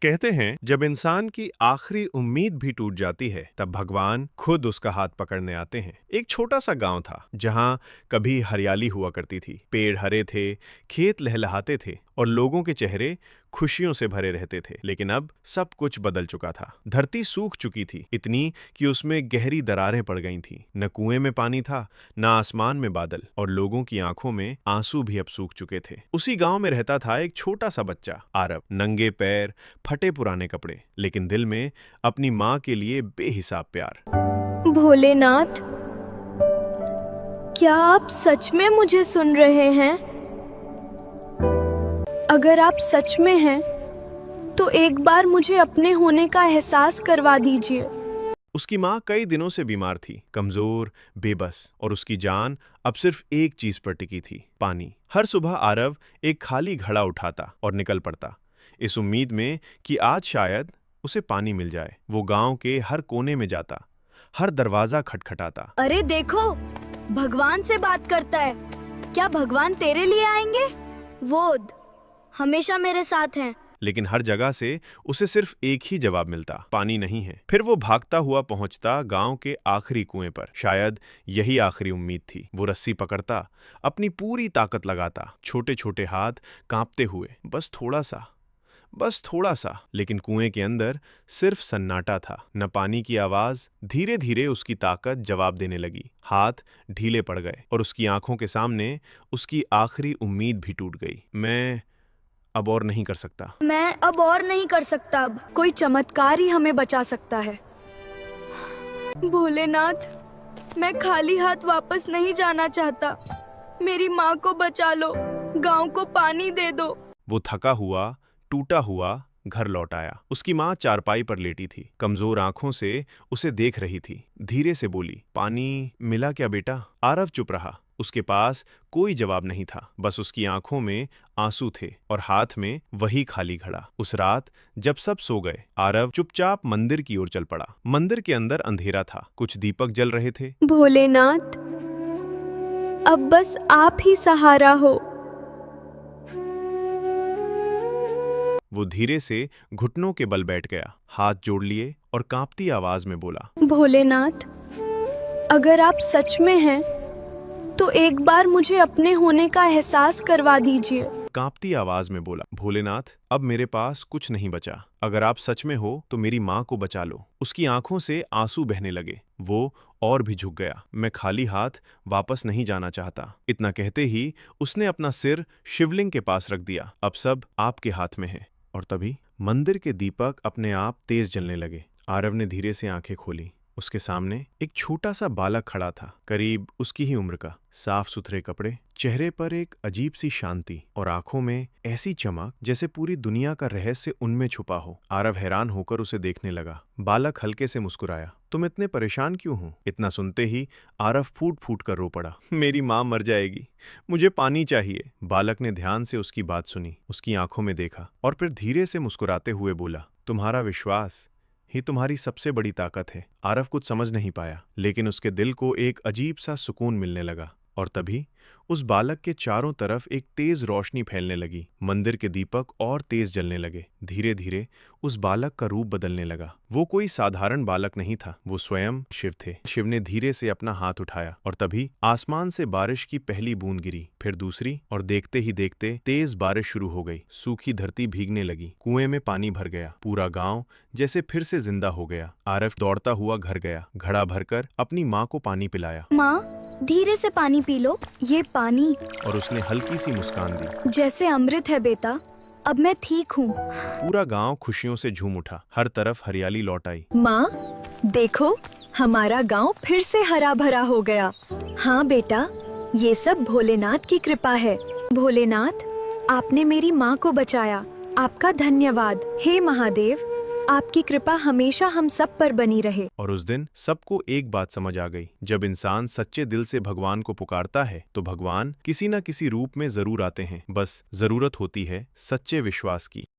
कहते हैं जब इंसान की आखिरी उम्मीद भी टूट जाती है तब भगवान खुद उसका हाथ पकड़ने आते हैं। एक छोटा सा गांव था जहां कभी हरियाली हुआ करती थी, पेड़ हरे थे, खेत लहलहाते थे और लोगों के चेहरे खुशियों से भरे रहते थे। लेकिन अब सब कुछ बदल चुका था। धरती सूख चुकी थी, इतनी कि उसमें गहरी दरारें पड़ गई थीं। न कुएं में पानी था, न आसमान में बादल, और लोगों की आंखों में आंसू भी अब सूख चुके थे। उसी गांव में रहता था एक छोटा सा बच्चा आरव, नंगे पैर, फटे पुराने कपड़े, लेकिन दिल में अपनी माँ के लिए बेहिसाब प्यार। भोलेनाथ, क्या आप सच में मुझे सुन रहे हैं? अगर आप सच में हैं, तो एक बार मुझे अपने होने का एहसास करवा दीजिए। उसकी माँ कई दिनों से बीमार थी, कमजोर, बेबस, और उसकी जान अब सिर्फ एक चीज पर टिकी थी, पानी। हर सुबह आरव एक खाली घड़ा उठाता और निकल पड़ता, इस उम्मीद में कि आज शायद उसे पानी मिल जाए। वो गांव के हर कोने में जाता, हर दरवाजा खटखटाता। अरे देखो, भगवान से बात करता है। क्या भगवान तेरे लिए आएंगे? वो हमेशा मेरे साथ हैं। लेकिन हर जगह से उसे सिर्फ एक ही जवाब मिलता, पानी नहीं है। फिर वो भागता हुआ पहुंचता गांव के आखिरी कुएं पर। शायद यही आखिरी उम्मीद थी। वो रस्सी पकड़ता, अपनी पूरी ताकत लगाता, छोटे छोटे हाथ कांपते हुए, बस थोड़ा सा, बस थोड़ा सा। लेकिन कुएं के अंदर सिर्फ सन्नाटा था, न पानी की आवाज। धीरे धीरे उसकी ताकत जवाब देने लगी, हाथ ढीले पड़ गए और उसकी आंखों के सामने उसकी आखिरी उम्मीद भी टूट गई। मैं अब और नहीं कर सकता। मैं अब और नहीं कर सकता। अब कोई चमत्कार ही हमें बचा सकता है। भोलेनाथ, मैं खाली हाथ वापस नहीं जाना चाहता। मेरी माँ को बचा लो, गांव को पानी दे दो। वो थका हुआ, टूटा हुआ घर लौट आया। उसकी माँ चारपाई पर लेटी थी, कमजोर आंखों से उसे देख रही थी। धीरे से बोली, पानी मिला क्या बेटा? आरव चुप रहा। उसके पास कोई जवाब नहीं था, बस उसकी आंखों में आंसू थे और हाथ में वही खाली घड़ा। उस रात जब सब सो गए, आरव चुपचाप मंदिर की ओर चल पड़ा। मंदिर के अंदर अंधेरा था, कुछ दीपक जल रहे थे। भोलेनाथ, अब बस आप ही सहारा हो। वो धीरे से घुटनों के बल बैठ गया, हाथ जोड़ लिए और कांपती आवाज में बोला, भोलेनाथ, अगर आप सच में हैं, तो एक बार मुझे अपने होने का एहसास करवा दीजिए। कांपती आवाज में बोला, भोलेनाथ, अब मेरे पास कुछ नहीं बचा। अगर आप सच में हो तो मेरी माँ को बचा लो। उसकी आंखों से आंसू बहने लगे। वो और भी झुक गया। मैं खाली हाथ वापस नहीं जाना चाहता। इतना कहते ही उसने अपना सिर शिवलिंग के पास रख दिया। अब सब आपके हाथ में है। और तभी मंदिर के दीपक अपने आप तेज जलने लगे। आरव ने धीरे से आंखें खोली। उसके सामने एक छोटा सा बालक खड़ा था, करीब उसकी ही उम्र का। साफ सुथरे कपड़े, चेहरे पर एक अजीब सी शांति और आंखों में ऐसी चमक जैसे पूरी दुनिया का रहस्य उनमें छुपा हो। आरव हैरान होकर उसे देखने लगा। बालक हल्के से मुस्कुराया। तुम इतने परेशान क्यों हो? इतना सुनते ही आरव फूट फूट कर रो पड़ा। मेरी माँ मर जाएगी, मुझे पानी चाहिए। बालक ने ध्यान से उसकी बात सुनी, उसकी आंखों में देखा और फिर धीरे से मुस्कुराते हुए बोला, तुम्हारा विश्वास ही तुम्हारी सबसे बड़ी ताकत है। आरव कुछ समझ नहीं पाया, लेकिन उसके दिल को एक अजीब सा सुकून मिलने लगा। और तभी उस बालक के चारों तरफ एक तेज रोशनी फैलने लगी। मंदिर के दीपक और तेज जलने लगे। धीरे धीरे उस बालक का रूप बदलने लगा। वो कोई साधारण बालक नहीं था, वो स्वयं शिव थे। शिव ने धीरे से अपना हाथ उठाया और तभी आसमान से बारिश की पहली बूंद गिरी, फिर दूसरी, और देखते ही देखते तेज बारिश शुरू हो गई। सूखी धरती भीगने लगी, कुएं में पानी भर गया। पूरा गांव जैसे फिर से जिंदा हो गया। आरव दौड़ता हुआ घर गया, घड़ा भरकर अपनी माँ को पानी पिलाया। माँ, धीरे से पानी पी लो। ये पानी, और उसने हल्की सी मुस्कान दी, जैसे अमृत है बेटा। अब मैं ठीक हूँ। पूरा गांव खुशियों से झूम उठा। हर तरफ हरियाली लौट आई। माँ, देखो, हमारा गांव फिर से हरा भरा हो गया। हाँ बेटा, ये सब भोलेनाथ की कृपा है। भोलेनाथ, आपने मेरी माँ को बचाया। आपका धन्यवाद। हे महादेव, आपकी कृपा हमेशा हम सब पर बनी रहे। और उस दिन सबको एक बात समझ आ गई, जब इंसान सच्चे दिल से भगवान को पुकारता है तो भगवान किसी न किसी रूप में जरूर आते हैं। बस जरूरत होती है सच्चे विश्वास की।